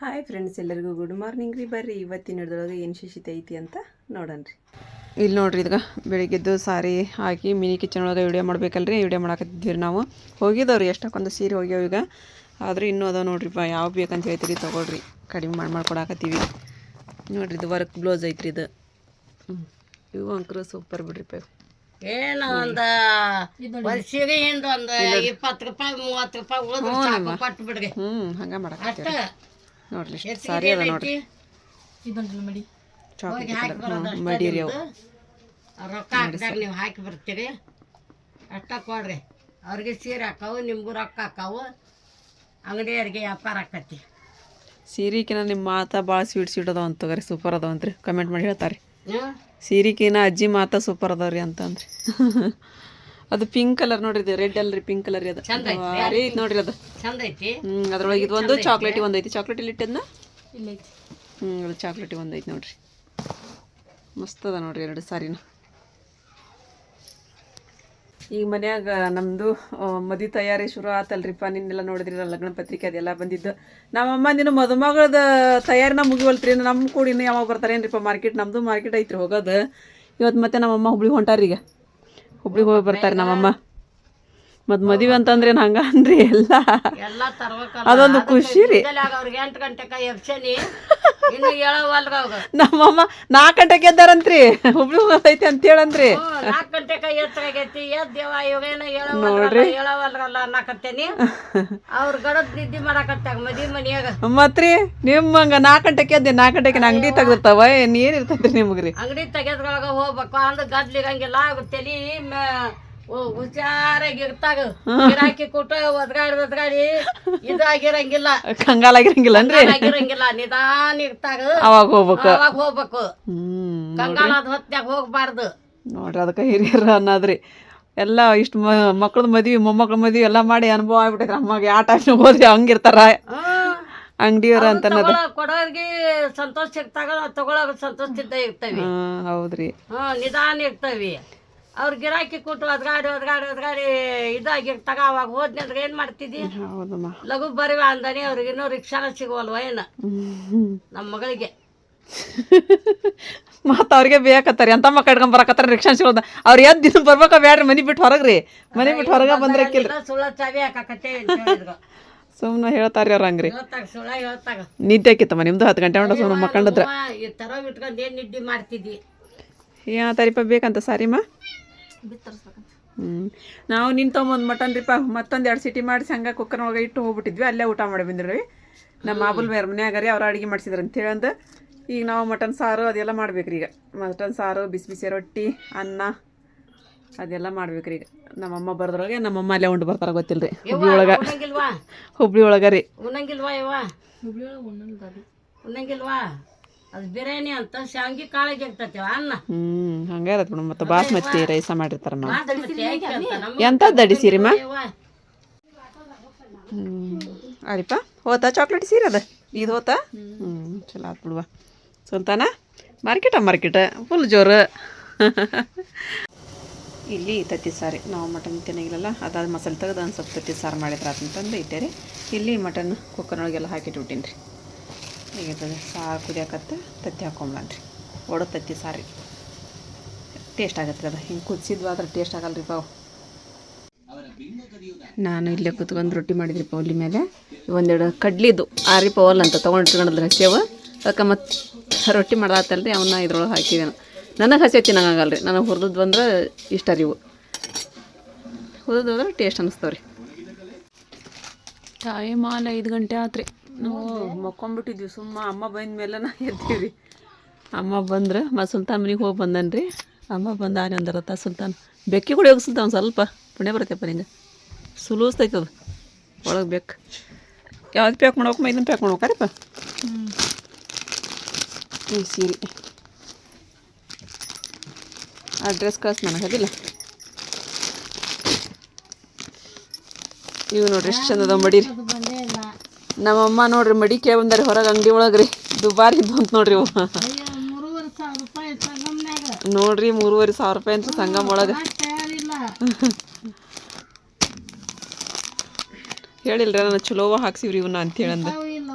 Hi friends, ಎಲ್ಲರಿಗೂ good morning ರೀ. ಬರ್ರಿ ಇವತ್ತಿನ ಹಿಡ್ದೊಳಗೆ ಏನು ಶಿಶಿತ ಐತಿ ಅಂತ ನೋಡೋಣ. ಇಲ್ಲಿ ನೋಡ್ರಿ, ಇದಾಗ ಬೆಳಿಗ್ಗೆದ್ದು ಸಾರಿ ಹಾಕಿ ಮಿನಿ ಕಿಚನ್ ಒಳಗೆ ವಿಡಿಯೋ ಮಾಡ್ಬೇಕಲ್ರಿ. ವಿಡಿಯೋ ಮಾಡಕತ್ತಿದ್ವಿ ರೀ. ನಾವು ಹೋಗಿದ್ದವ್ರಿ, ಎಷ್ಟಕ್ಕೊಂದು ಸೀರೆ ಹೋಗ್ಯಾವ ಈಗ. ಆದ್ರೆ ಇನ್ನೂ ಅದಾವ ನೋಡ್ರಿಪ್ಪ. ಯಾವ ಬೇಕಂತ ಹೇಳ್ತೀರಿ ತೊಗೊಳ್ರಿ, ಕಡಿಮೆ ಮಾಡ್ಕೊಡಕತ್ತೀವಿ ನೋಡ್ರಿ. ಇದು ವರ್ಕ್ ಬ್ಲೌಸ್ ಐತ್ರಿ ಇದು. ಇವು ಅಂಕರು ಸೂಪರ್ ಬಿಡ್ರಿಪ್ಪ. ಏನು ಒಂದು ವರ್ಷಿಗೆ ಹಿಂದೆ ಒಂದು 20 ರೂಪಾಯಿ 30 ರೂಪಾಯಿ ಉಳಿದು ಕೊಟ್ಟು ಬಿಡ್ರಿ. ಹಂಗೆ ಮಾಡಕತ್ತೀವಿ ನೋಡ್ರಿ. ಸಾರಿ ಅದ ನೋಡ್ರಿ, ಮಡಿ ರೀ. ಅವು ರೊಕ್ಕ ಹಾಕಿದಾಗ ನೀವು ಹಾಕಿ ಬರ್ತೀರಿ, ಅಷ್ಟ ಕೊಡ್ರಿ. ಅವ್ರಿಗೆ ಸೀರೆ ಹಾಕಾವು, ನಿಮ್ಗೂ ರೊಕ್ಕ ಹಾಕಾವು, ಅಂಗಡಿಯವ್ರಿಗೆ ವ್ಯಾಪಾರ ಆಕತಿ. ಸೀರೆಕಿನ ನಿಮ್ಮ ಮಾತಾ ಭಾಳ ಸ್ವೀಟ್ ಅದಾವ ಅಂತ ತಗೋರಿ. ಸೂಪರ್ ಅದಾವಂತ್ರಿ. ಕಮೆಂಟ್ ಮಾಡಿ ಹೇಳ್ತಾರೆ. ಸೀರೆಕಿನ ಅಜ್ಜಿ ಮಾತಾ ಸೂಪರ್ ಅದಾವ್ರಿ ಅಂತಂದ್ರಿ. ಅದು ಪಿಂಕ್ ಕಲರ್ ನೋಡ್ರಿ, ಇದು ರೆಡ್ ಅಲ್ರಿ, ಪಿಂಕ್ ಕಲರ್ ರೀ. ಅದು ಭಾರಿ ಐತಿ ನೋಡ್ರಿ. ಅದು ಚಂದ ಐತಿ. ಅದ್ರೊಳಗೆ ಇದು ಒಂದು ಚಾಕ್ಲೇಟಿ ಒಂದು ಐತಿ. ಚಾಕ್ಲೇಟ್ ಇಲ್ಲಿ ಇಟ್ಟದ್ನ ಅದು ಚಾಕ್ಲೇಟಿ ಒಂದು ಐತಿ ನೋಡ್ರಿ. ಮಸ್ತ್ ಅದ ನೋಡ್ರಿ ಎರಡು ಸಾರಿನ. ಈಗ ಮನ್ಯಾಗ ನಮ್ಮದು ಮದುವೆ ತಯಾರಿ ಶುರು ಆತಲ್ರಿಪ್ಪ. ನಿನ್ನೆಲ್ಲ ನೋಡಿದ್ರಿ ಲಗ್ನ ಪತ್ರಿಕೆ ಅದೆಲ್ಲ ಬಂದಿದ್ದು. ನಮ್ಮಮ್ಮ ನೀನು ಮದುಮಗಳದ ತಯಾರಿನ ಮುಗಿವಲ್ತ್ರಿ. ನಮ್ಮ ಕೂಡ ಇನ್ನು ಯಾವಾಗ ಬರ್ತಾರೇನ್ರಿಪ್ಪ ಮಾರ್ಕೆಟ್. ನಮ್ಮದು ಮಾರ್ಕೆಟ್ ಐತ್ರಿ ಹೋಗೋದು ಇವತ್ತು. ಮತ್ತೆ ನಮ್ಮಮ್ಮ ಹುಬ್ಳಿಗೆ ಹೊಂಟಾರ. ಈಗ ಹುಬ್ಳಿಗೆ ಹೋಗಿ ಬರ್ತಾರೆ ನಮ್ಮಮ್ಮ. ಮತ್ತು ಮದುವೆ ಅಂತಂದ್ರೆ ಏನು ಹಂಗ ಅನ್ರಿ, ಎಲ್ಲ ಅದೊಂದು ಖುಷಿ ರೀ. ಅವ್ರಿಗೆ 8 ಗಂಟೆಗೆ ಎಬ್ಸನಿ, ಇನ್ನು ಹೇಳವಲ್ಗ. ನಮ್ಮಮ್ಮ 4 ಗಂಟೆಗೆ ಎದ್ದಾರಂತ್ರಿ, ಹುಬ್ಳಿ ಹೋಗೈತಿ ಅಂತ ಹೇಳಂತ್ರಿ. 4 ಗಂಟೆಗೆ ಎತ್ತರಾಗೈತಿ. ಎದ್ದೇವ ಇವಾಗೇನ ಹೇಳವಲ್ರಲ್ಲ ಅನ್ನಕತ್ತೇನಿ. ಅವ್ರ ಗಡದ್ ನಿದ್ದೆ ಮಾಡಕತ್ತಾಗ ಮದುವೆ ಮನ್ಯಾಗ. ಮತ್ರಿ ನಿಮ್ಮಂಗ 4 ಗಂಟೆಗೆ ಎದ್ದೆ, 4 ಗಂಟೆಗೆ ಅಂಗಡಿ ತೆಗ್ದಿರ್ತಾವ. ಏನ್ ಇರ್ತೈತ್ರಿ ನಿಮ್ಗ್ರಿ? ಅಂಗಡಿ ತೆಗೆದ್ರೊಳಗ ಹೋಗ್ಬೇಕು ಅಂದ್ರೆ ಗದ್ಲಿಗಂಗಿಲ್ಲ. ತಲಿ ಹುಷಾರಾಗಿ ಇರ್ತಾಗ ಗಿರಾಕಿ ಕೊಟ್ಟು ಒದ್ಗಾಡಿ ಇದಾಗಿರಂಗಿಲ್ಲ, ಕಂಗಾಲಾಗಿರಂಗಿಲ್ಲ ಅನ್ರಿ. ಆಗಿರಂಗಿಲ್ಲ, ನಿಧಾನ ಇರ್ತಾಗ ಅವಾಗ ಹೋಗ್ಬೇಕು. ಕಂಗಾಲದ ಹೊತ್ನ್ಯಾಗ ಹೋಗ್ಬಾರ್ದು ನೋಡ್ರಿ. ಅದಕ್ಕೆ ಹಿರಿಯರು ಅನ್ನೋದ್ರಿ. ಎಲ್ಲ ಇಷ್ಟು ಮಕ್ಳದ್ ಮದ್ವಿ ಮೊಮ್ಮಕ್ಳ ಮದ್ವಿ ಎಲ್ಲ ಮಾಡಿ ಅನುಭವ ಆಗ್ಬಿಟ್ಟೈತ್ರಿ. ಅಮ್ಮಗೆ ಯಾವ ಟೈಮ್ನಾಗ ಹೋದ್ರಿ ಹಂಗಿರ್ತಾರ ಅಂಗಡಿಯವ್ರ ಅಂತ. ಕೊಡೋರ್ಗಿ ಸಂತೋಷ ಸಿಗ್ತಾಗ ತಗೊಳೋರ್ ಸಂತೋಷ ಇರ್ತೇವಿ. ಹೌದ್ರಿ. ನಿಧಾನ ಇರ್ತೇವಿ. ಅವ್ರ ಗಿರಾಕಿ ಕೊಟ್ಟು ಒದ್ಗಾಡಿ ಇದಾಗಿರ್ತಾಗ ಅವಾಗ ಹೋದ್ನಿ ಅಂದ್ರೆ ಏನ್ ಮಾಡ್ತಿದ್ದಿ? ಲಘು ಬರಿವ ಅಂದಾನೆ. ಅವ್ರಿಗೆ ಇನ್ನೂ ರಿಕ್ಷಾನ ಸಿಗುವಲ್ವ ಏನ ನಮ್ಮ ಮಗಳಿಗೆ? ಮತ್ತ ಅವ್ರಿಗೆ ಬೇಕತ್ತಾರ ಎಂತ ಮಕ್ಕ ಇಟ್ಕೊಂಡ್ ಬರಕತ್ತಾರ ರಿಕ್ಷಾ ಸಿಗೋದ. ಅವ್ರ ಎದ್ ದಿನ ಬರ್ಬೇಕ ಬ್ಯಾಡ್ರಿ, ಮನಿ ಬಿಟ್ಟು ಹೊರಗ್ರಿ. ಮನಿ ಬಿಟ್ಟು ಹೊರಗ ಬಂದ್ರಕ್ಕಿಲ್ಲ, ಸುಳ್ಳ ಚಾವಿ ಹಾಕತ್ತೆ ಸುಮ್ನೆ ಹೇಳ್ತಾರ್ರಿ ಅವ್ರ. ಹಂಗ್ರಿ ಸುಳ್ಳ ಹೇಳ್ತಾಗ. ನಿದ್ದೆ ಆಕಿತ್ತಮ್ಮ ನಿಮ್ದು 10 ಗಂಟೆ ಹೊಂಟ ಸುಮ್ಮನೆ ಮಕ್ಕಂಡದ್ರ. ಈ ತರ ಇಟ್ಕೊಂಡ್ ಏನ್ ನಿದ್ದೆ ಮಾಡ್ತಿದ್ದಿ? ಯಾ ತಾರೀಪ ಬೇಕಂತ ಸಾರಿಮ್ಮ. ನಾವು ನಿನ್ ತೊಗೊಂಬಂದು ಮಟನ್ ರೀಪ ಮತ್ತೊಂದು 2 ಸಿಟಿ ಮಾಡಿಸಿ ಹಂಗೆ ಕುಕ್ಕರ್ನೊಳಗೆ ಇಟ್ಟು ಹೋಗ್ಬಿಟ್ಟಿದ್ವಿ. ಅಲ್ಲೇ ಊಟ ಮಾಡಿ ಬಂದಿರಿ. ನಮ್ಮ ಮಾಬುಲ್ ಬೇರೆ ಮನ್ಯಾಗ ರೀ, ಅವ್ರು ಅಡುಗೆ ಮಾಡ್ಸಿದ್ರು ಅಂತೇಳಿ ಅಂದು. ಈಗ ನಾವು ಮಟನ್ ಸಾರು ಅದೆಲ್ಲ ಮಾಡ್ಬೇಕ್ರಿ. ಈಗ ಮಟನ್ ಸಾರು, ಬಿಸಿ ಬಿಸಿ ರೊಟ್ಟಿ, ಅನ್ನ ಅದೆಲ್ಲ ಮಾಡ್ಬೇಕ್ರಿ. ಈಗ ನಮ್ಮಮ್ಮ ಬರ್ದ್ರೊಳಗೆ ನಮ್ಮಮ್ಮ ಅಲ್ಲೇ ಉಂಡು ಬರ್ತಾರ. ಗೊತ್ತಿಲ್ರಿ ಹುಬ್ಳಿ ಒಳಗ ರೀ. ಉಣ್ಣಂಗಿಲ್ವಾ? ಅದು ಬಿರಿಯಾನಿ ಅಂತ ಶಾವಿಗೆ ಕಾಳಿಗೆ ಇರ್ತೈತಿ ಅನ್ನ. ಹಂಗ ಇರತ್ ಬಿಡು. ಮತ್ತೆ ಬಾಸ್ಮತಿ ರೈಸ ಮಾಡಿರ್ತಾರ. ಎಂತದ್ದು ಅಡಿ ಸೀರೆಮ್ಮ? ಅರಿಪ ಹೋತಾ ಚಾಕ್ಲೇಟ್ ಸೀರೆ ಅದ ಇದು ಹೋತಾ. ಚಲೋ ಆತ್ ಬಿಡುವ. ಸುಲ್ತಾನ ಮಾರ್ಕೆಟ ಫುಲ್ ಜೋರು. ಇಲ್ಲಿ ತತ್ತಿ ಸಾರಿ ನಾವು ಮಟನ್ ತಿನ್ನಂಗಿಲ್ಲಲ್ಲ, ಅದಾದ ಮಸಾಲೆ ತೆಗೆದು ಒಂದು ಸ್ವಲ್ಪ ತತ್ತಿ ಸಾರು ಮಾಡಿದ್ರೆ ಅಂತಂದು ಇಟ್ಟೇರಿ. ಇಲ್ಲಿ ಮಟನ್ ಕುಕ್ಕರ್ನೊಳಗೆಲ್ಲ ಹಾಕಿಟ್ಬಿಟ್ಟಿನಿ ರೀ. ಹೀಗಿರ್ತದೆ ಸಾರು ಕುದಿಯಾಕತ್ತ ತತ್ತಿ ಹಾಕೊಂಬ್ಲನ್ರಿ. ಒಡ ತತ್ತಿ ಸಾರಿ ಟೇಸ್ಟ್ ಆಗತ್ತೆ ಅದು. ಹಿಂಗೆ ಕುದಿಸಿದ್ವು ಆದ್ರೆ ಟೇಸ್ಟ್ ಆಗಲ್ರಿ ಪಾವು. ನಾನು ಇಲ್ಲೇ ಕುತ್ಕೊಂಡು ರೊಟ್ಟಿ ಮಾಡಿದ್ರಿಪ್ಪ ಒಲಿ ಮೇಲೆ. 1-2 ಕಡ್ಲಿದ್ದು ಆರಿ ಪವಲ್ ಅಂತ ತೊಗೊಂಡಿಟ್ಕೊಂಡ್ರೆ ಹಸಿಯವ. ಅದಕ್ಕೆ ಮತ್ತೆ ರೊಟ್ಟಿ ಮಾಡತ್ತಲ್ರಿ, ಅವನ್ನ ಇದ್ರೊಳಗೆ ಹಾಕಿದೇನು. ನನಗೆ ಹಸಿ ತಿನ್ನಂಗಲ್ರಿ, ನನಗೆ ಹುರಿದದ್ದು ಬಂದ್ರೆ ಇಷ್ಟ ರೀ. ಇವು ಹುರಿದು ಹೋದ್ರೆ ಟೇಸ್ಟ್ ಅನ್ನಿಸ್ತಾವ್ರಿ. ಟೈಮ್ 5 ಗಂಟೆ ಆತ್ರಿ. ನಾವು ಮಕ್ಕೊಂಬಿಟ್ಟಿದ್ವಿ ಸುಮ್ಮ. ಅಮ್ಮ ಬಂದ ಮೇಲೆ ಎದ್ದೀವಿ. ಅಮ್ಮ ಬಂದ್ರೆ ಮತ್ತು ಸುಲ್ತಾನ್ ಮನೆಗೆ ಹೋಗಿ ಬಂದನ್ರಿ. ಅಮ್ಮ ಬಂದ ಆನೆ ಅಂದರತ್ತ ಸುಲ್ತಾನ್ ಬೆಕ್ಕಿ ಕೂಡ ಹೋಗಿ ಸುಲ್ತಾನ್ ಸ್ವಲ್ಪ ಪುಣ್ಯ ಬರುತ್ತೆಪ್ಪ ನಿಂಗೆ. ಸುಲೂಸ್ತೈತದ ಒಳಗೆ ಬೇಕು. ಯಾವ್ದು ಪ್ಯಾಕ್ ಮಾಡ್ಬೇಕಮ್ಮ? ಇದನ್ನು ಪ್ಯಾಕ್ ಮಾಡ್ಬೇಕಾರಿಪ್ಪ. ಈ ಸೀರೆ ಅಡ್ರೆಸ್ ಕಳ್ಸಿ ನನಗೆ ಅದಿಲ್ಲ. ಇವು ನೋಡ್ರಿ ಎಷ್ಟು ಚಂದ ಅದಾವ ಮಡಿ. ನಮ್ಮಮ್ಮ ನೋಡ್ರಿ ಮಡಿ ಕೇ ಬಂದಾರಿ ಹೊರಗೆ ಅಂಗಡಿ ಒಳಗೆ ರೀ. ದುಬಾರಿ ಇದ್ದು ಅಂತ ನೋಡ್ರಿ ಇವು. ನೋಡ್ರಿ 3,500 ರೂಪಾಯಿ ಅಂತ ಸಂಗಮ್ ಒಳಗೆ. ಹೇಳಿಲ್ರ ನಾನು ಚಲೋವ ಹಾಕ್ಸಿವ್ರಿ ಇವನ್ನ ಅಂತೇಳಂದ.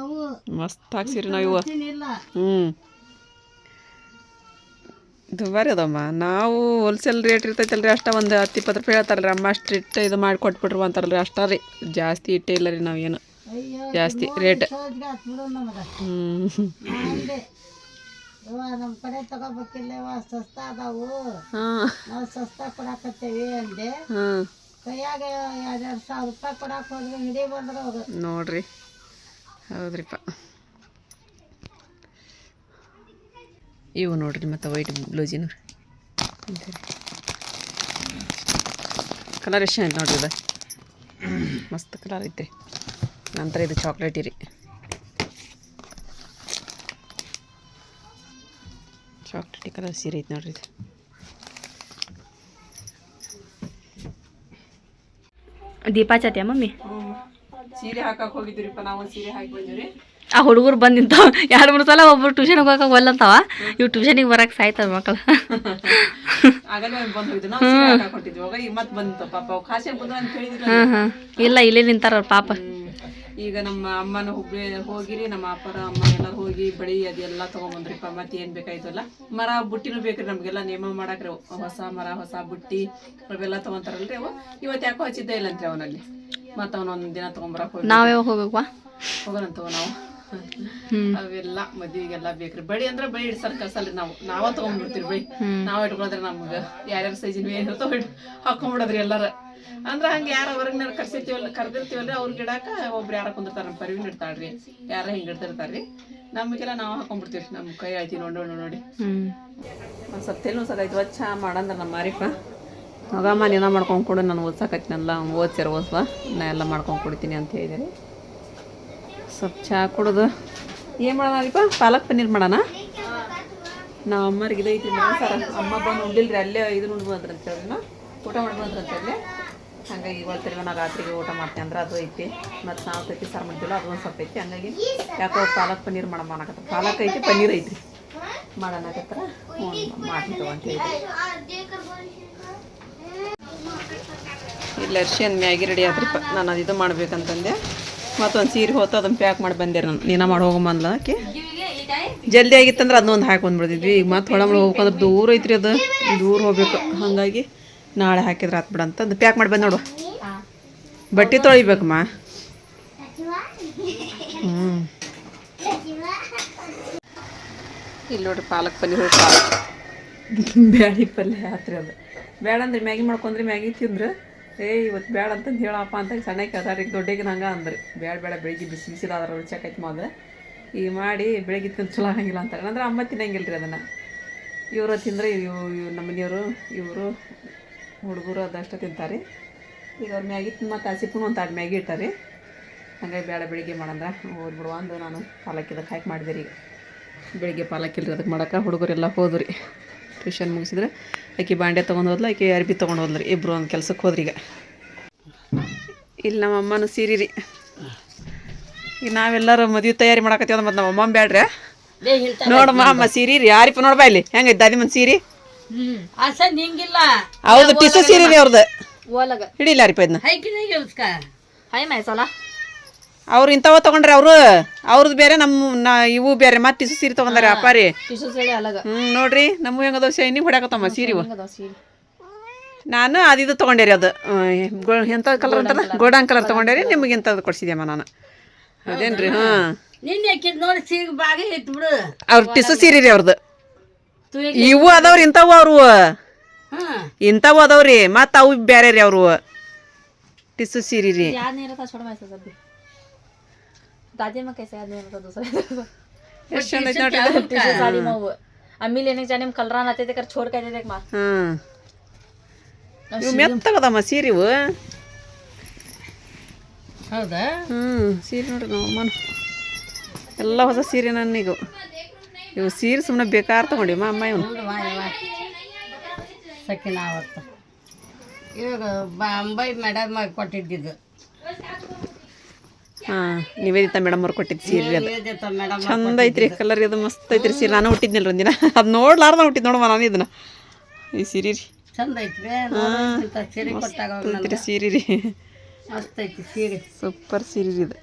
ಮಸ್ತ್ ಹಾಕ್ಸಿರಿ ನಾವು ಇವ ಇಲ್ಲ ದುಬಾರಿ ಅದಮ್ಮ ನಾವು ಹೋಲ್ಸೇಲ್ ರೇಟ್ ಇರ್ತೈತಲ್ರಿ ಅಷ್ಟ ಒಂದು 10-20 ರೂಪಾಯಿ ಹೇಳ್ತಾರಲ್ರಿ ಅಮ್ಮ ಅಷ್ಟು ಇಟ್ಟು ಇದು ಮಾಡಿ ಕೊಟ್ಬಿಟ್ರು ಅಂತಾರಲ್ರಿ ಅಷ್ಟ ರೀ ಜಾಸ್ತಿ ಇಟ್ಟೇ ಇಲ್ಲ ರೀ ನಾವೇನು ಜಾಸ್ತಿ ರೇಟ್ ನಮ್ಮ ಕಡೆ ತಗೋಬೇಕಿಲ್ಲ ಸಸ್ತ ಅದಾವು ನಾವು ಸಸ್ತ ಕೊಡಾಕತ್ತೇವಿ ಅಂದೆ ಕೈಯಾಗ 2,000 ರೂಪಾಯಿ ಕೊಡಾಕ ಹೋದ್ರೆ ಹಿಡಿ ಬಂದ್ರೆ ಅವರು ನೋಡ್ರಿ ಹೌದ್ರಿಪ್ಪ ಇವು ನೋಡ್ರಿ ಮತ್ತು ವೈಟ್ ಬ್ಲೌಸಿನ ಕಲರ್ ಎಷ್ಟು ಐತೆ ನೋಡ್ರಿ ಇದು ಮಸ್ತ್ ಕಲರ್ ಐತ್ರಿ ನಂತರ ಇದು ಚಾಕ್ಲೇಟಿ ರೀ ಚಾಕ್ಲೇಟಿ ಕಲರ್ ಸೀರೆ ಐತೆ ನೋಡ್ರಿ ಇದು ದೀಪಾಚತ್ಯ ಮಮ್ಮಿ ಸೀರೆ ಹಾಕಕ್ಕೆ ಹೋಗಿದ್ದೀರಿಪ್ಪ ನಾವು ಸೀರೆ ಹಾಕಿ ಬಂದಿರಿ ಆ ಹುಡುಗರು ಬಂದು ನಿಂತಾವ 2-3 ಸಲ ಒಬ್ಬರು ಟ್ಯೂಷನ್ಗೆ ಹೋಗಕ್ಕೆ ಒಲ್ಲಂತಾವ ಇವು ಟ್ಯೂಷನಿಗೆ ಬರಕ್ಕೆ ಸಾಯ್ತಾವ ಮಕ್ಕಳು ಆಗಲೇ ಬಂದು ಹೋಗಿದ್ದು ನಾವು ಸೀರೆ ಹಾಕೊಂಡಿದ್ವಿ ಹೋಗ ಈಗ ಮತ್ತೆ ಬಂತು ಪಾಪ ಅವು ಖಾಸೆ ಬಂದ್ರು ಅಂತ ಹೇಳಿದ್ರು ಇಲ್ಲ ಇಲ್ಲೇ ನಿಂತಾರ ಅವ್ರ ಪಾಪ ಈಗ ನಮ್ಮ ಅಮ್ಮನ ಹುಬ್ಳಿ ಹೋಗಿರಿ ನಮ್ಮ ಅಪ್ಪರ ಅಮ್ಮ ಎಲ್ಲ ಹೋಗಿ ಬಳಿ ಅದೆಲ್ಲ ತೊಗೊಂಬಂದ್ರಿಪ್ಪ ಮತ್ತೆ ಏನು ಬೇಕಾಯ್ತಲ್ಲ ಮರ ಬುಟ್ಟಿನೂ ಬೇಕ್ರಿ ನಮಗೆಲ್ಲ ನೇಮ ಮಾಡಾಕ್ರಿ ಹೊಸ ಮರ ಹೊಸ ಬುಟ್ಟಿ ಅವೆಲ್ಲ ತೊಗೊಂತಾರಲ್ರಿ ಅವು ಇವತ್ತು ಯಾಕೋ ಹಚ್ಚಿದ್ದೇ ಇಲ್ಲಂತ್ರಿ ಅವನಲ್ಲಿ ಮತ್ತು ಅವನೊಂದು ದಿನ ತೊಗೊಂಬರಕ್ಕೆ ಹೋಗಿ ನಾವೇ ಹೋಗ್ಬೇಕವಾ ಹೋಗೋಣಂತವ ನಾವು ಅವೆಲ್ಲ ಮದುವೆಗೆಲ್ಲ ಬೇಕ್ರಿ ಬಳಿ ಅಂದ್ರೆ ಬಳಿ ಇಡ್ಸಲ್ ಕಳ್ಸಲ್ರಿ ನಾವ ತೊಗೊಂಡ್ಬಿಡ್ತೀವಿ ಬಳಿ ನಾವ್ ಇಟ್ಕೊಳದ್ರಿ ನಮ್ಗೆ ಯಾರ್ಯಾರ ಸೈಜಿನ ಏನಿರ್ತೋ ಹಾಕೊಂಡ್ಬಿಡದ್ರಿ ಎಲ್ಲಾರ ಅಂದ್ರೆ ಹಂಗೆ ಯಾರ ಹೊರಗಿನ ಕರ್ದಿರ್ತೀವಲ್ರಿ ಅವ್ರಿಗೆ ಇಡಾಕ ಒಬ್ರು ಯಾರ ಕುಂದಿರ್ತಾರ ನಮ್ಮ ಪರಿವಿನ ಇಡ್ತಾಳ್ರಿ ಯಾರ ಹಿಂಗೆ ಇಡ್ತಿರ್ತಾರ್ರಿ ನಮಗೆಲ್ಲ ನಾವು ಹಾಕೊಂಡ್ಬಿಡ್ತೀವಿ ನಮ್ಮ ಕೈ ಆಯ್ತಿ ನೋಡಿ ಒಂದು ಸ್ವಲ್ಪ ತೆಲು ಸಾಕಾಯ್ತು ಒಚ್ಚ ಮಾಡಂದ್ರೆ ನಮ್ಮ ಮಾರಿಪ್ಪ ಹೋಗಮ್ಮ ನೀನ ಮಾಡ್ಕೊಂಡು ಕೊಡು ನಾನು ಓದ್ಸಾಕತ್ನೆಲ್ಲ ಓದ್ಸ್ಯಾರ ಓದ್ಸುವ ನಾ ಎಲ್ಲ ಮಾಡ್ಕೊಂಡು ಕೊಡ್ತೀನಿ ಅಂತ ಹೇಳಿದಾರೆ ಸ್ವಲ್ಪ ಚಹಾ ಕೊಡೋದು ಏನು ಮಾಡೋಣಪ್ಪ ಪಾಲಕ್ ಪನ್ನೀರ್ ಮಾಡೋಣ ನಾವು ಅಮ್ಮರಿಗೆ ಇದೈತಿ ಸರ ಅಮ್ಮ ಬಂದು ಉಂಡಿಲ್ರಿ ಅಲ್ಲೇ ಇದು ಉಂಡು ಬಂದ್ರಿ ಅಂತೇಳಿ ಊಟ ಮಾಡಿ ಬಂದ್ರಿ ಅಂತೇಳಿ ಹಂಗಾಗಿ ಇವತ್ತು ನಾ ರಾತ್ರಿಗೆ ಊಟ ಮಾಡ್ತೀನಿ ಅಂದ್ರೆ ಅದು ಐತಿ ಮತ್ತು ನಾವು ತತ್ತಿ ಸಾರು ಮಾಡ್ತೀವಲ್ಲ ಅದು ಒಂದು ಸ್ವಲ್ಪ ಐತಿ ಹಂಗಾಗಿ ಯಾಕೋ ಪಾಲಕ್ ಪನ್ನೀರ್ ಮಾಡಕತ್ತ ಪಾಲಕ್ ಐತಿ ಪನ್ನೀರ್ ಐತ್ರಿ ಮಾಡೋಣಕತ್ರ ಮಾಡ್ತೀವಿ ಅಂತ ಹೇಳಿ ಇಲ್ಲ ಅರ್ಶಿಯನ್ ಮ್ಯಾಗಿ ರೆಡಿ ಆದ್ರಿಪ್ಪ ನಾನು ಅದು ಇದು ಮಾಡ್ಬೇಕಂತಂದೆ ಮತ್ತೊಂದು ಸೀರೆ ಹೋತು ಅದನ್ನು ಪ್ಯಾಕ್ ಮಾಡಿ ಬಂದೆ ನಾನು ನೀನು ಮಾಡಿ ಹೋಗಂಬಂದ್ಲ ಆಕೆ ಜಲ್ದಿ ಆಗಿತ್ತಂದ್ರೆ ಅದನ್ನೊಂದು ಹಾಕಿ ಬಂದ್ಬಿಡ್ತಿದ್ವಿ ಈಗ ಮತ್ತೆ ಹೊಳಮಳ ಹೋಗ್ಬೇಕಂದ್ರೆ ದೂರ ಐತ್ರಿ ಅದು ದೂರ ಹೋಗ್ಬೇಕು ಹಾಗಾಗಿ ನಾಳೆ ಹಾಕಿದ್ರೆ ಆತ್ಬಿಡ ಅಂತಂದು ಪ್ಯಾಕ್ ಮಾಡಿ ಬಂದು ನೋಡುವ ಬಟ್ಟೆ ತೊಳಿಬೇಕಮ್ಮ ಇಲ್ಲಿ ನೋಡ್ರಿ ಪಾಲಕ್ ಪನ್ನೀರ್ ಬ್ಯಾಳಿ ಪಲ್ಯ ಆತ್ರಿ ಅದು ಬೇಡ ಅಂದ್ರೆ ಮ್ಯಾಗಿ ಮಾಡ್ಕೊಂಡ್ರಿ ಮ್ಯಾಗಿ ತಿಂದ್ರೆ ಇವತ್ತು ಬೇಡ ಅಂತಂದು ಹೇಳಪ್ಪ ಅಂತ ಸಣ್ಣಕ್ಕೆ ಅದಾರಿಗೆ ದೊಡ್ಡಗೆ ನಂಗೆ ಅಂದ್ರಿ ಬೇಡ ಬೆಳಿಗ್ಗೆ ಬಿಸಿ ಬಿಸಿದಾದ್ರೆ ರುಚಿಯಾಕೈತಿ ಮೊದಲು ಈಗ ಮಾಡಿ ಬೆಳಿಗ್ಗೆ ತಿಂದು ಚಲೋ ಆಗಂಗಿಲ್ಲ ಅಂತಾರೆ ಅಂದ್ರೆ ಅಮ್ಮ ತಿನ್ನಂಗಿಲ್ಲ ರೀ ಅದನ್ನು ಇವರು ತಿಂದರೆ ನಮ್ಮ ಮನೆಯವರು ಇವರು ಹುಡುಗರು ಅದಷ್ಟು ತಿಂತಾರೆ ಈಗ ಅವ್ರು ಮ್ಯಾಗಿ ಮತ್ತು ಹಸಿಪ್ಪು ಒಂದು 2 ಮ್ಯಾಗಿ ಇಟ್ಟಾರೆ ಹಂಗಾಗಿ ಬೇಡ ಬೆಳಿಗ್ಗೆ ಮಾಡಂದ್ರೆ ಹೋಗ್ಬಿಡುವ ಅಂದು ನಾನು ಪಾಲಕ್ಕಿದಕ್ಕೆ ಹಾಕಿ ಮಾಡಿದೆ ಈಗ ಬೆಳಿಗ್ಗೆ ಪಾಲಕ್ಕಿಲ್ರಿ ಅದಕ್ಕೆ ಮಾಡೋಕೆ ಹುಡುಗರೆಲ್ಲ ಹೋದ್ರಿ ಟ್ಯೂಷನ್ ಮುಗಿಸಿದ್ರೆ ಆಕೆ ಬಾಂಡೆ ತೊಗೊಂಡು ಹೋದ್ಲು ಆಕೆ ಅರ್ಬಿ ತೊಗೊಂಡು ಹೋದ್ರಿ ಇಬ್ಬರು ಒಂದು ಕೆಲ್ಸಕ್ಕೆ ಹೋದ್ರಿ ಈಗ ಇಲ್ಲಿ ನಮ್ಮ ಅಮ್ಮನೂ ಸೀರೆ ರೀ ಈಗ ನಾವೆಲ್ಲರೂ ಮದುವೆ ತಯಾರಿ ಮಾಡಕತ್ತೀವಿ ಮತ್ತು ನಮ್ಮ ಅಮ್ಮ ಬೇಡ್ರಿ ನೋಡಮ್ಮ ಅಮ್ಮ ಸೀರೆ ರೀ ಯಾರಿಪ್ಪ ನೋಡ್ಬಾ ಇಲ್ಲಿ ಹೆಂಗೈತೆ ದಾದಿ ಮಂದಿ ಸೀರೆ ಹೌದು ಟಿಸು ಸೀರೆ ರೀ ಅವ್ರದ್ದು ಹಿಡಿಲ್ಲ ಯಾರಿಪ್ಪ ಇದನ್ನ ಹಾಯ್ ಮೈಸಲ್ಲ ಅವ್ರು ಇಂಥವ ತೊಗೊಂಡ್ರಿ ಅವ್ರದ್ದು ಬೇರೆ ಇವು ಬೇರೆ ಮತ್ತೆ ಟಿಸು ಸೀರೆ ತೊಗೊಂಡಾರೆ ಅಪ್ಪಾರಿ ನೋಡ್ರಿ ನಮ್ಮ ಹೆಂಗದ ಶೈನಿಂಗ್ ಹೊಡ್ಯಾಕತ್ತಮ್ಮ ಸೀರೆ ನಾನು ಅದಿದು ತೊಗೊಂಡೆ ರೀ ಅದು ಎಂಥ ಕಲರ್ ಅಂತಲ್ಲ ಗೋಲ್ಡನ್ ಕಲರ್ ತೊಗೊಂಡೆ ರೀ ನಿಮಗೆ ಎಂಥದ್ದು ಕೊಡ್ಸಿದ್ಯಮ್ಮ ನಾನು ಅದೇನ್ರಿ ಅವ್ರ ಟಿಸು ಸೀರೆ ರೀ ಅವ್ರದ್ದು ಇವು ಅದಾವ್ರಿ ಇಂಥವು ಅವ್ರು ಇಂಥವು ಅದಾವ್ರಿ ಮತ್ತು ಅವು ಬೇರೆ ರೀ ಅವರು ಟಿಸು ಸೀರೆ ರೀ दादी में कैसे आदमी होता दूसरा ಎಷ್ಟು ಚಂದ ಐತೆ ನೋಡ್ರಿ साड़ी में वो अम्मी लेने जाने में कलरान आते थे कर छोड़ के देख मां ಇವು ಮೆತ್ತಗದಮ್ಮ ಸೀರೆ ಇವು ಹೌದಾ ಸೀರೆ ನೋಡ್ರಿ ನಮ್ಮ ಅಮ್ಮನ ಎಲ್ಲ ಹೊಸ ಸೀರೆ ನನಗೂ ಇವು ಸೀರೆ ಸುಮ್ಮನೆ ಬೇಕಾದ್ರೆ ತೊಗೊಂಡಿಮ್ಮ ಅಮ್ಮ ಇವನು ಸಕಿನ ಅವತ್ತು ಇವಾಗ ಬಾಂಬೈ ಮೇಡಮ್ ಕೊಟ್ಟಿದ್ದಿದ್ದು ಹಾಂ ನಿವೇದಿತಾ ಮೇಡಮ್ ಅವ್ರು ಕೊಟ್ಟಿದ್ದು ಸೀರೆ ಅದು ಚಂದ ಐತ್ರಿ ಕಲರ್ ಇದು ಮಸ್ತ್ ಐತ್ರಿ ಸೀರೆ ನಾನು ಹುಟ್ಟಿದ್ನಲ್ರಿ ಒಂದಿನ ಅದು ನೋಡ್ಲಾರ್ದ ಹುಟ್ಟಿದ್ ನೋಡಮ್ಮ ನಾನು ಇದನ್ನ ಈ ಸೀರೆ ರೀ ಚಂದ ಐತ್ರಿ ಸೀರೆ ಕೊಟ್ಟಾಗ ಐತ್ರಿ ಸೀರೆ ರೀ ಮಸ್ತ್ ಐತಿ ಸೀರೆ ಸೂಪರ್ ಸೀರೆ ರೀ ಇದು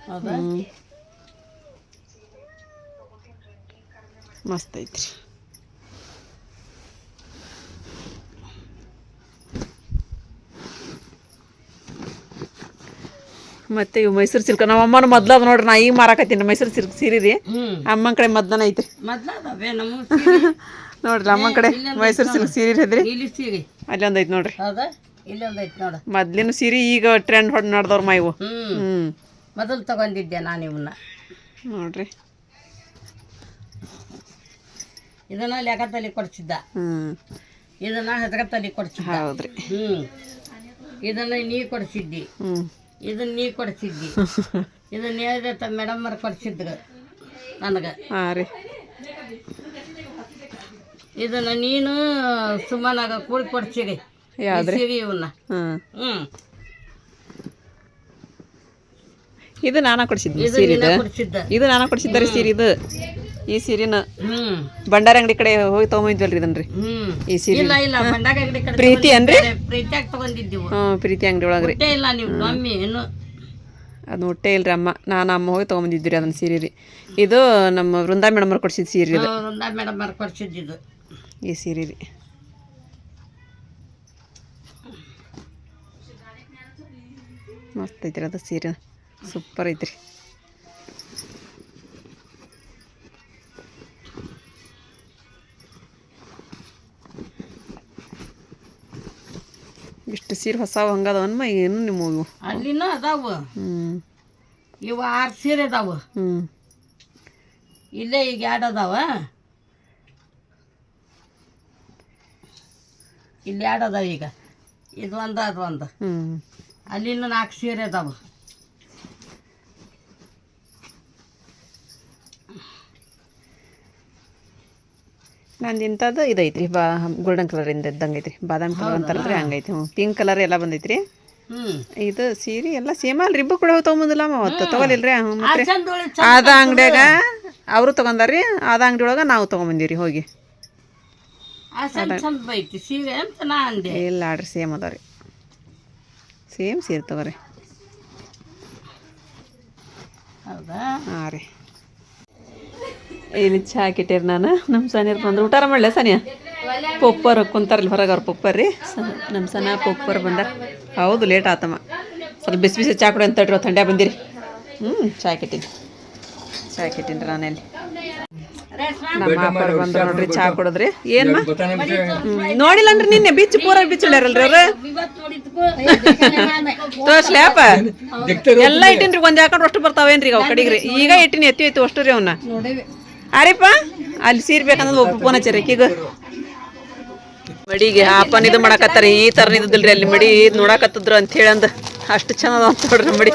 ಹೌದಾ ಮಸ್ತ್ ಐತ್ರಿ. ಮತ್ತೆ ಇವು ಮೈಸೂರು ಸಿಲ್ಕ್ ನಮ್ಮ ಅಮ್ಮನ ಮೊದ್ಲು ಅದು ನೋಡ್ರಿ, ನಾ ಈಗ ಮಾರಾಕತ್ತೀನಿ ಮೈಸೂರು ಸಿಲ್ಕ್ ಸೀರೆ ರೀ. ಅಮ್ಮನ ಕಡೆ ಮದ್ಲನ ಐತ್ರಿ ನೋಡ್ರಿ. ಅಮ್ಮನ ಕಡೆ ಮೈಸೂರು ಸಿಲ್ಕ್ ಸೀರೆ ಇದ್ರಿ, ಅಲ್ಲಿ ಒಂದು ಐತಿ ನೋಡ್ರಿ. ಮೊದ್ಲಿನ ಸೀರೆ ಈಗ ಟ್ರೆಂಡ್ ಹೊಡ್ ನಡ್ದವ್ರ ಮಾ ಇವು. ಮೊದಲು ತಗೊಂಡಿದ್ದೆ ನಾನು ಇವನ್ನ ನೋಡ್ರಿ. ಇದನ್ನ ಲೆಕ್ಕದಲ್ಲಿ ಕೊಡ್ಸಿದ್ದ, ಇದನ್ನ ಹದಗತ್ತಲ್ಲಿ ಕೊಡ್ಸಿದ್ದ. ಹೌದ್ರಿ. ಇದನ್ನ ನೀ ಕೊಡ್ಸಿದ್ದಿ, ಇದನ್ನ ನೀ ಕೊಡ್ಸಿದ್ದಿ. ಇದನ್ನ ಹೇಳಿದ ಮೇಡಮ್ ಅವ್ರು ಕೊಡ್ಸಿದ್ರು ನನಗೆ. ಹಾಂ ರೀ. ಇದನ್ನ ನೀನು ಸುಮ್ಮನಾಗ ಕೂಡಿ ಕೊಡ್ಸಿರಿ ಯಾವ್ದ್ರಿ? ಸೀರೆ ಇವನ್ನ. ಇದು ನಾನಾ ಕೊಡ್ಸಿದ್ನಿ ಸೀರೆ. ಇದು ನಾನಾ ಕೊಡ್ಸಿದ್ದಾರೆ ಸೀರೆ. ಇದು ಈ ಸೀರೆನ ಭಂಡಾರ ಅಂಗಡಿ ಕಡೆ ಹೋಗಿ ತಗೊಂಬಂದ್ವಲ್ರಿ ಇದನ್ರಿ. ಈ ಸೀರೆ ಪ್ರೀತಿ ಅನ್ರಿ, ಪ್ರೀತಿಯಾಗಿ ತಗೊಂಡಿದ್ದೀವಿ. ಪ್ರೀತಿ ಅಂಗಡಿ ಒಳಗ್ರಿ. ಇಲ್ಲ ನೀವು ಮಮ್ಮಿ ಏನು ಅದು ಹೊಟ್ಟೆ ಇಲ್ರಿ ಅಮ್ಮ, ನಾನು ಅಮ್ಮ ಹೋಗಿ ತೊಗೊಂಬಂದಿದ್ರಿ ಅದನ್ನ ಸೀರೆ ರೀ. ಇದು ನಮ್ಮ ವೃಂದಾ ಮೇಡಮ್ ಅವ್ರು ಕೊಡ್ಸಿದ್ದು ಸೀರೆ ಇದು. ವೃಂದಾ ಮೇಡಮ್ ಅವ್ರು ಕೊಡ್ಸಿದ್ದು ಈ ಸೀರೆ ರೀ. ಮಸ್ತ್ ಐತ್ರಿ ಅದು ಸೀರೆ, ಸೂಪರ್ ಐತ್ರಿ. ಇಷ್ಟು ಸೀರೆ ಹೊಸಾವು ಹಂಗದವನ್ಮ ಏನು ನಿಮ್ಮವು ಅಲ್ಲಿನೂ ಅದಾವು. ಇವು 6 ಸೀರೆ ಅದಾವು. ಇಲ್ಲೇ ಈಗ 2 ಅದಾವ, ಇಲ್ಲಿ 2 ಅದಾವ. ಈಗ ಇದು ಒಂದು ಅದು ಒಂದು. ಅಲ್ಲಿನೂ 4 ಸೀರೆ ಅದಾವು. ನಂದು ಇಂಥದ್ದು ಇದೈತ್ರಿ, ಗೋಲ್ಡನ್ ಕಲರಿಂದ ಇದ್ದಂಗೆ ಐತ್ರಿ. ಬಾದಾಮಿ ಕಲರ್ ಅಂತಾರಲ್ರಿ ಹಂಗೈತಿ. ಪಿಂಕ್ ಕಲರ್ ಎಲ್ಲ ಬಂದೈತ್ರಿ. ಇದು ಸೀರೆ ಎಲ್ಲ ಸೇಮ್ ಅಲ್ರಿ. ಇಬ್ಬರು ಕೂಡ ತೊಗೊಂಬಂದಿಲ್ಲ ಅವತ್ತು ತಗೊಲಿಲ್ರಿ. ಮತ್ತೆ ಆದ ಅಂಗಡಿಯಾಗ ಅವರು ತೊಗೊಂಡಾರ್ರಿ, ಆದ ಅಂಗಡಿ ಒಳಗೆ ನಾವು ತೊಗೊಂಬಂದಿವ್ರಿ ಹೋಗಿ. ಇಲ್ಲ ಆಡ್ರಿ, ಸೇಮ್ ಅದಾವ್ರಿ, ಸೇಮ್ ಸೀರೆ ತಗೋರಿ. ಹಾಂ ರೀ. ಏನು ಚಹಾ ಹಾಕಿಟ್ಟೇರಿ ನಾನು. ನಮ್ಮ ಸನಿಯರ್ ಬಂದ್ರು, ಊಟಾರ ಮಾಡಲೆ ಸನಿಯ. ಪೊಪ್ಪರ್ ಕುಂತಾರಲ್ಲಿ ಹೊರಗೆ ಅವ್ರ ಪೊಪ್ಪರ್ ರೀ. ನಮ್ಮ ಸನ ಪೊಪ್ಪರ್ ಬಂದಾರ. ಹೌದು ಲೇಟ್ ಆತಮ್ಮ. ಸ್ವಲ್ಪ ಬಿಸಿ ಬಿಸಿ ಚಹಾ ಕೊಡಿ ಅಂತ ಹೇಳ್ರಿ, ಥಂಡ್ಯಾ ಬಂದಿರಿ. ಚಹಾ ಹಾಕಿಟ್ಟೀನಿ, ಚಹಾ ಹಾಕಿಟ್ಟೀನಿ ರೀ ನಾನಲ್ಲಿ. ನಮ್ಮ ಅಪ್ಪರು ಬಂದ್ರು ನೋಡ್ರಿ ಚಹಾ ಕೊಡೋದ್ರಿ. ಏನು ನೋಡಿಲ್ಲನ್ರಿ ನಿನ್ನೆ ಬೀಚ್ ಪೂರ ಬೀಚ್ ಇಳ್ಯಾರಲ್ರಿ ಅವ್ರು. ತೋರ್ಸ್ಲ್ಯಾಪ ಎಲ್ಲ ಇಟ್ಟಿನ್ರಿ. ಒಂದು ಯಾಕಂದ್ರೆ ಅಷ್ಟು ಬರ್ತಾವೇನ್ರಿ ಅವು ಕಡೆಗ್ರಿ. ಈಗ ಇಟ್ಟಿನಿ ಎತ್ತಿ ಎತ್ತಿ ಅಷ್ಟು ರೀ ಅವನ್ನ. ಅರಿಪ್ಪ ಅಲ್ಲಿ ಸೀರೆ ಬೇಕಂದ್ರೆ ಒಬ್ಬ ಫೋನ್ ಹಚ್ಚಾರ ಈಗ ಮಡಿಗೆ ಅಪ್ಪನ ಇದು ಮಾಡಕತ್ತಾರ. ಈ ಥರ ಇದ್ದಿಲ್ರಿ ಅಲ್ಲಿ ಮಡಿ ನೋಡಕತ್ತಿದ್ರು ಅಂತ ಹೇಳಿ ಅಂದ. ಅಷ್ಟು ಚಂದ ಅಂತ ನೋಡ್ರಿ ಮಡಿ.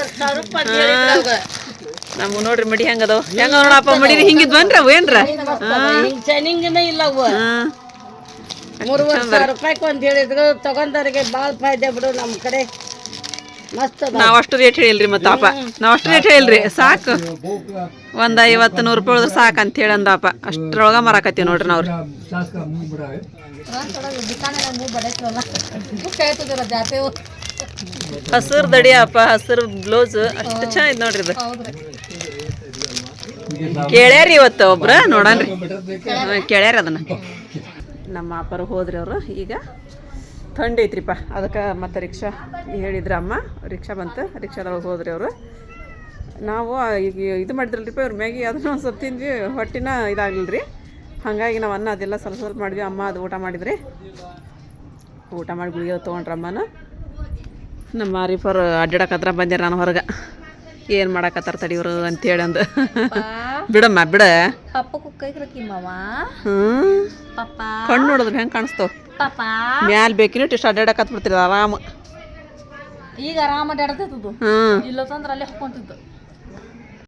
ನಮ್ಗೆ ನೋಡ್ರಿ ಮಡಿ ಹೆಂಗದವ, ಹೆಂಗ ನೋಡಪ್ಪ ಮಡಿ ಹಿಂಗಿದ್ವನ್ರಿ ಅವು ಏನ್ರ. ಇಲ್ಲ 3,000 ರೂಪಾಯಿ ಅಂತ ಹೇಳಿದ್ರು. ತಗೊಂಡವ್ರಿಗೆ ಭಾಳ ಫಾಯ್ದೆ ಬಿಡು. ನಮ್ಮ ಕಡೆ ಮಸ್ತ್. ನಾವು ಅಷ್ಟು ರೇಟ್ ಹೇಳಿಲ್ರಿ ಮತ್ತೆ ಅಪ್ಪ, ನಾವು ಅಷ್ಟು ರೇಟ್ ಹೇಳಿಲ್ರಿ. ಸಾಕು ಒಂದು 50-100 ರೂಪಾಯಿ ಉಳಿದ್ರೆ ಸಾಕು ಅಂತ ಹೇಳಿ ಅಂದಪ್ಪ. ಅಷ್ಟ್ರೊಳಗೆ ಮಾರಾಕತ್ತೀವಿ ನೋಡ್ರಿ ನಾವು. ಹಸಿರು ದಡಿ ಅಪ್ಪ, ಹಸಿರು ಬ್ಲೌಸ್ ಅಷ್ಟು ಚೆನ್ನಾಗಿದೆ ನೋಡ್ರಿ. ಇದು ಕೇಳ್ಯಾರಿ ಇವತ್ತು ಒಬ್ರ ನೋಡನ್ರಿ, ಕೇಳ್ಯಾರ ಅದನ್ನ. ನಮ್ಮ ಅಪ್ಪರು ಹೋದ್ರಿ ಅವರು. ಈಗ ಥಂಡಿ ಐತ್ರಿಪ್ಪ, ಅದಕ್ಕೆ ಮತ್ತೆ ರಿಕ್ಷಾ ಹೇಳಿದ್ರ ಅಮ್ಮ. ರಿಕ್ಷಾ ಬಂತು, ರಿಕ್ಷಾದೊಳಗೆ ಹೋದ್ರಿ ಅವರು. ನಾವು ಈಗ ಇದು ಮಾಡಿದ್ರಲ್ರಿಪ್ಪ ಇವ್ರ ಮ್ಯಾಗಿ, ಅದನ್ನ ಒಂದು ಸ್ವಲ್ಪ ತಿಂದ್ವಿ, ಹೊಟ್ಟಿನ ಇದಾಗಲಿಲ್ಲ ರೀ. ಹಾಗಾಗಿ ನಾವು ಅನ್ನ ಅದೆಲ್ಲ ಸ್ವಲ್ಪ ಸ್ವಲ್ಪ ಮಾಡಿದ್ವಿ. ಅಮ್ಮ ಅದು ಊಟ ಮಾಡಿದ್ರಿ. ಊಟ ಮಾಡಿ ಗುಳಿಗೆ ತೊಗೊಂಡ್ರ ಅಮ್ಮನ. ನಮ್ಮ ಮಾರಿಫರ್ ಅಡ್ಡಾಡಕತ್ರ ಬಂದ್ಯಾರ. ನಾನು ಹೊರಗೆ ಏನು ಮಾಡಕತ್ತಾರ ತಡಿಯವರು ಅಂತೇಳಿ ಅಂದು. ಬಿಡಮ್ಮ ಬಿಡ. ಕಣ್ಣು ನೋಡಿದ್ರೆ ಹೆಂಗೆ ಕಾಣಿಸ್ತಾವ. ಮ್ಯಾಲ ಬೇಕಿನ ಇಷ್ಟು ಅಡ್ಡಾಡಕತ್ ಬಿಡ್ತೀರ ಆರಾಮ. ಈಗ ಆರಾಮ ಅಡ್ಡಾಡ್ತಿತ್ತು. ಇಲ್ಲ ತಂದ್ರೆ ಅಲ್ಲೇ ಹೊಕ್ಕೊಂತಿದ್ದು.